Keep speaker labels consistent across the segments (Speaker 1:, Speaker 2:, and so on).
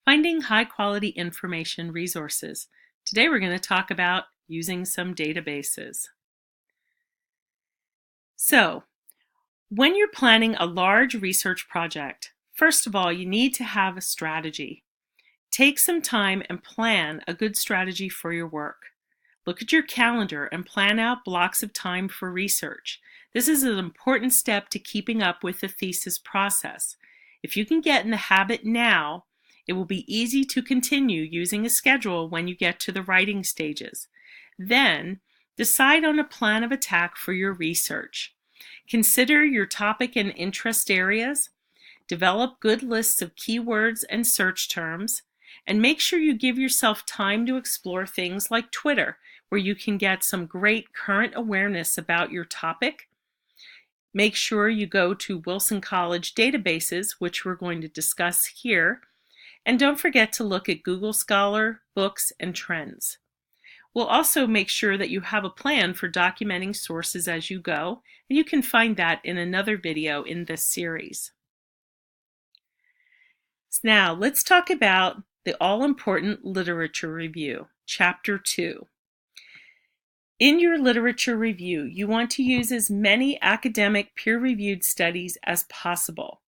Speaker 1: Finding high-quality information resources. Today we're going to talk about using some databases. So, when you're planning a large research project, first of all, you need to have a strategy. Take some time and plan a good strategy for your work. Look at your calendar and plan out blocks of time for research. This is an important step to keeping up with the thesis process. If you can get in the habit now, it will be easy to continue using a schedule when you get to the writing stages. Then, decide on a plan of attack for your research. Consider your topic and interest areas. Develop good lists of keywords and search terms. And make sure you give yourself time to explore things like Twitter, where you can get some great current awareness about your topic. Make sure you go to Wilson College databases, which we're going to discuss here. And don't forget to look at Google Scholar, books, and trends. We'll also make sure that you have a plan for documenting sources as you go, and you can find that in another video in this series. Now, let's talk about the all-important literature review, Chapter 2. In your literature review, you want to use as many academic peer-reviewed studies as possible.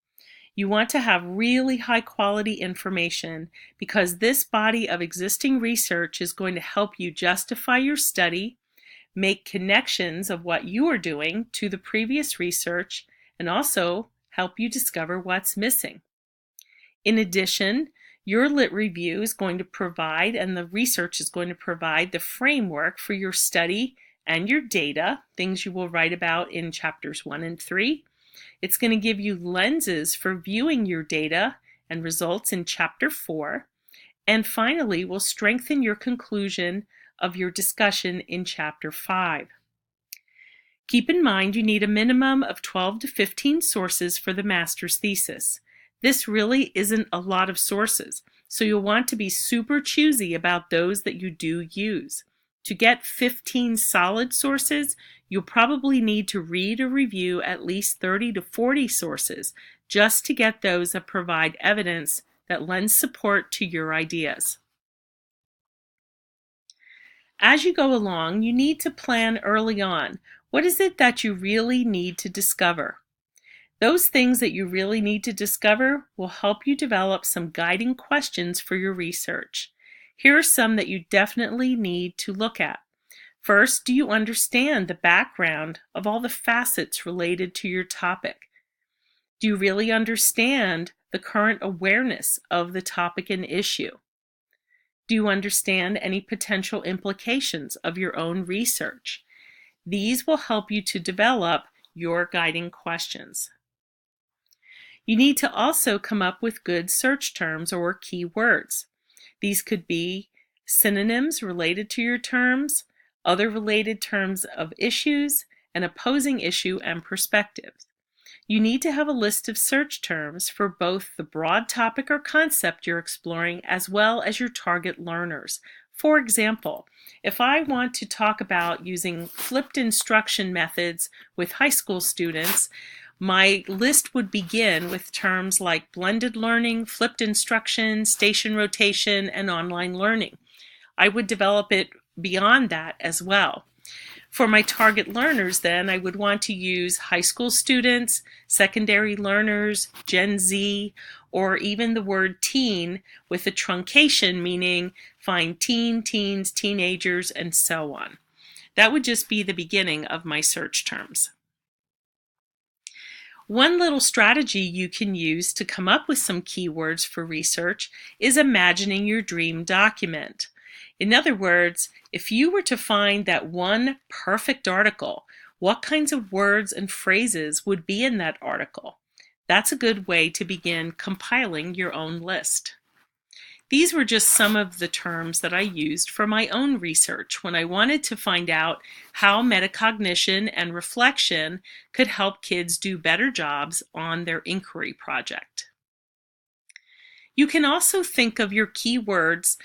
Speaker 1: You want to have really high-quality information because this body of existing research is going to help you justify your study, make connections of what you are doing to the previous research, and also help you discover what's missing. In addition, your lit review is going to provide, and the research is going to provide, the framework for your study and your data, things you will write about in chapters 1 and 3. It's going to give you lenses for viewing your data and results in chapter 4. And finally, will strengthen your conclusion of your discussion in chapter 5. Keep in mind you need a minimum of 12 to 15 sources for the master's thesis. This really isn't a lot of sources, so you'll want to be super choosy about those that you do use. To get 15 solid sources, you'll probably need to read or review at least 30 to 40 sources just to get those that provide evidence that lends support to your ideas. As you go along, you need to plan early on. What is it that you really need to discover? Those things that you really need to discover will help you develop some guiding questions for your research. Here are some that you definitely need to look at. First, do you understand the background of all the facets related to your topic? Do you really understand the current awareness of the topic and issue? Do you understand any potential implications of your own research? These will help you to develop your guiding questions. You need to also come up with good search terms or keywords. These could be synonyms related to your terms, other related terms of issues, and opposing issue and perspectives. You need to have a list of search terms for both the broad topic or concept you're exploring as well as your target learners. For example, if I want to talk about using flipped instruction methods with high school students, my list would begin with terms like blended learning, flipped instruction, station rotation, and online learning. I would develop it beyond that as well. For my target learners, then, I would want to use high school students, secondary learners, Gen Z, or even the word teen with a truncation, meaning find teen, teens, teenagers, and so on. That would just be the beginning of my search terms. One little strategy you can use to come up with some keywords for research is imagining your dream document. In other words, if you were to find that one perfect article, what kinds of words and phrases would be in that article? That's a good way to begin compiling your own list. These were just some of the terms that I used for my own research when I wanted to find out how metacognition and reflection could help kids do better jobs on their inquiry project. You can also think of your keywords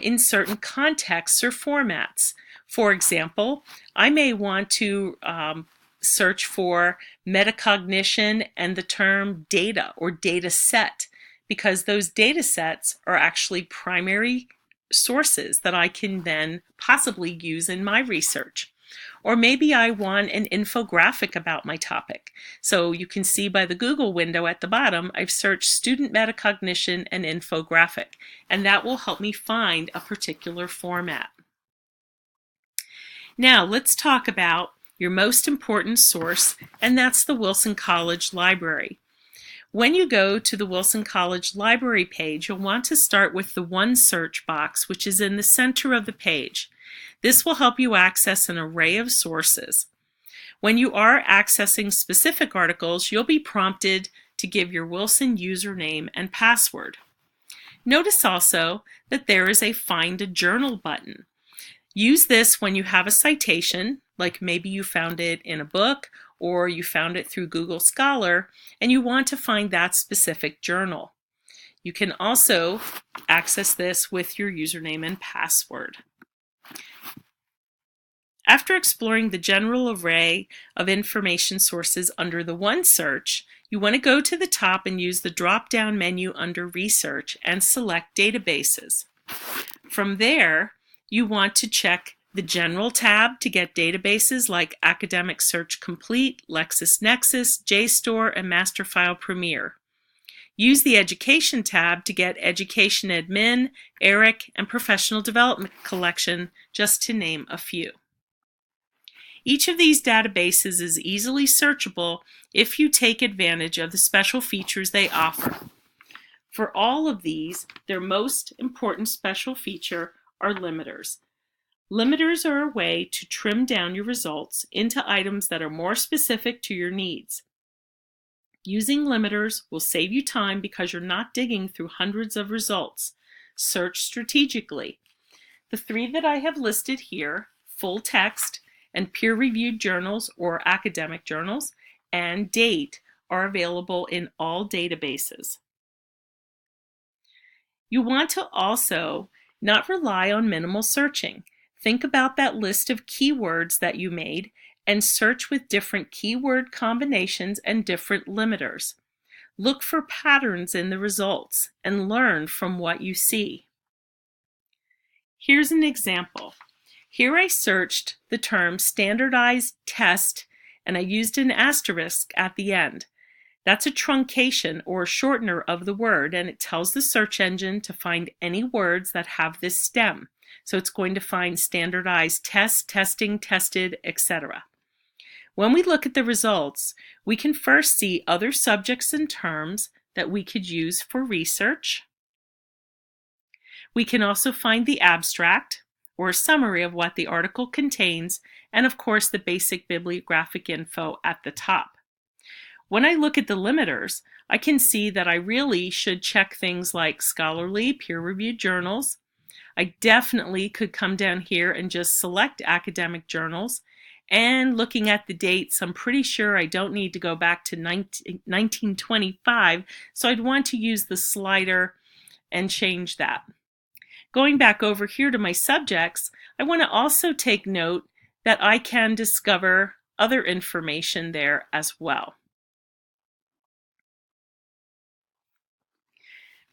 Speaker 1: in certain contexts or formats. For example, I may want to search for metacognition and the term data or data set, because those data sets are actually primary sources that I can then possibly use in my research. Or maybe I want an infographic about my topic. So you can see by the Google window at the bottom, I've searched student metacognition and infographic, and that will help me find a particular format. Now let's talk about your most important source, and that's the Wilson College Library. When you go to the Wilson College Library page, you'll want to start with the One Search box, which is in the center of the page. This will help you access an array of sources. When you are accessing specific articles, you'll be prompted to give your Wilson username and password. Notice also that there is a Find a Journal button. Use this when you have a citation, like maybe you found it in a book or you found it through Google Scholar and you want to find that specific journal. You can also access this with your username and password. After exploring the general array of information sources under the One Search, you want to go to the top and use the drop-down menu under Research and select Databases. From there, you want to check the General tab to get databases like Academic Search Complete, LexisNexis, JSTOR, and Masterfile Premier. Use the Education tab to get Education Admin, ERIC, and Professional Development Collection, just to name a few. Each of these databases is easily searchable if you take advantage of the special features they offer. For all of these, their most important special feature are limiters. Limiters are a way to trim down your results into items that are more specific to your needs. Using limiters will save you time because you're not digging through hundreds of results. Search strategically. The three that I have listed here, full text and peer-reviewed journals or academic journals, and date, are available in all databases. You want to also not rely on minimal searching. Think about that list of keywords that you made and search with different keyword combinations and different limiters. Look for patterns in the results and learn from what you see. Here's an example. Here I searched the term standardized test and I used an asterisk at the end. That's a truncation or shortener of the word, and it tells the search engine to find any words that have this stem. So it's going to find standardized test, testing, tested, etc. When we look at the results, we can first see other subjects and terms that we could use for research. We can also find the abstract, or a summary of what the article contains, and of course the basic bibliographic info at the top. When I look at the limiters, I can see that I really should check things like scholarly, peer-reviewed journals. I definitely could come down here and just select academic journals. And looking at the dates, I'm pretty sure I don't need to go back to 1925, so I'd want to use the slider and change that. Going back over here to my subjects, I want to also take note that I can discover other information there as well.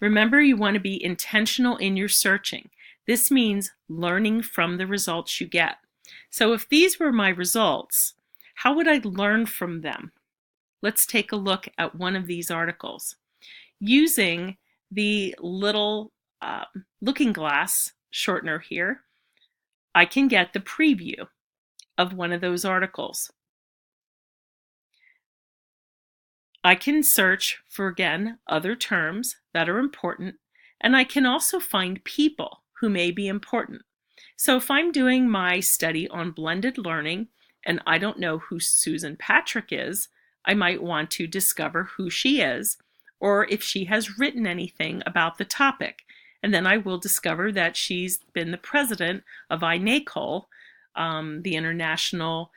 Speaker 1: Remember, you want to be intentional in your searching. This means learning from the results you get. So if these were my results, how would I learn from them? Let's take a look at one of these articles. Using the little looking glass shortener here, I can get the preview of one of those articles. I can search for, again, other terms that are important, and I can also find people who may be important. So if I'm doing my study on blended learning and I don't know who Susan Patrick is, I might want to discover who she is, or if she has written anything about the topic. And then I will discover that she's been the president of INACOL, the International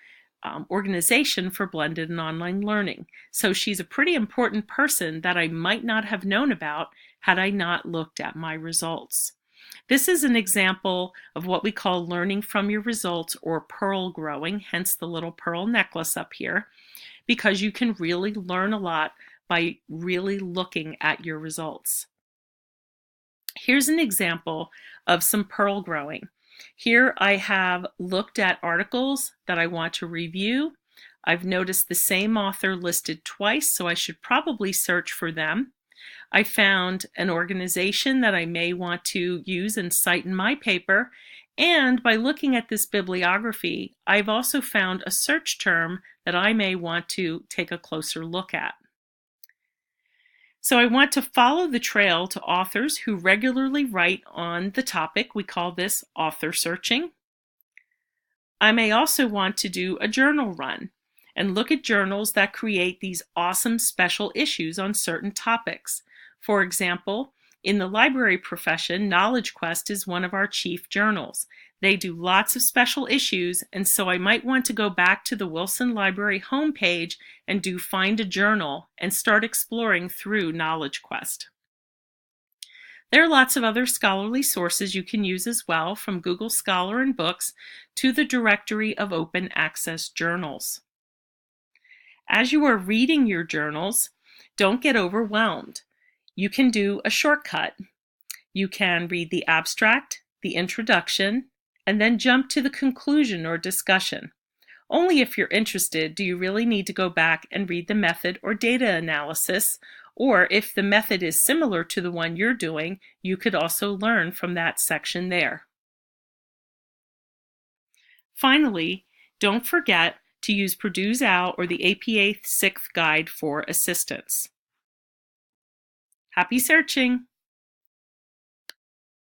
Speaker 1: Organization for Blended and Online Learning. So she's a pretty important person that I might not have known about had I not looked at my results. This is an example of what we call learning from your results, or pearl growing, hence the little pearl necklace up here, because you can really learn a lot by really looking at your results. Here's an example of some pearl growing. Here I have looked at articles that I want to review. I've noticed the same author listed twice, so I should probably search for them. I found an organization that I may want to use and cite in my paper, and by looking at this bibliography, I've also found a search term that I may want to take a closer look at. So I want to follow the trail to authors who regularly write on the topic. We call this author searching. I may also want to do a journal run and look at journals that create these awesome special issues on certain topics. For example, in the library profession, Knowledge Quest is one of our chief journals. They do lots of special issues, and so I might want to go back to the Wilson Library homepage and do Find a Journal and start exploring through Knowledge Quest. There are lots of other scholarly sources you can use as well, from Google Scholar and Books to the directory of open access journals. As you are reading your journals, don't get overwhelmed. You can do a shortcut. You can read the abstract, the introduction, and then jump to the conclusion or discussion. Only if you're interested do you really need to go back and read the method or data analysis, or if the method is similar to the one you're doing, you could also learn from that section there. Finally, don't forget to use Purdue's OWL or the APA 6th Guide for assistance. Happy searching!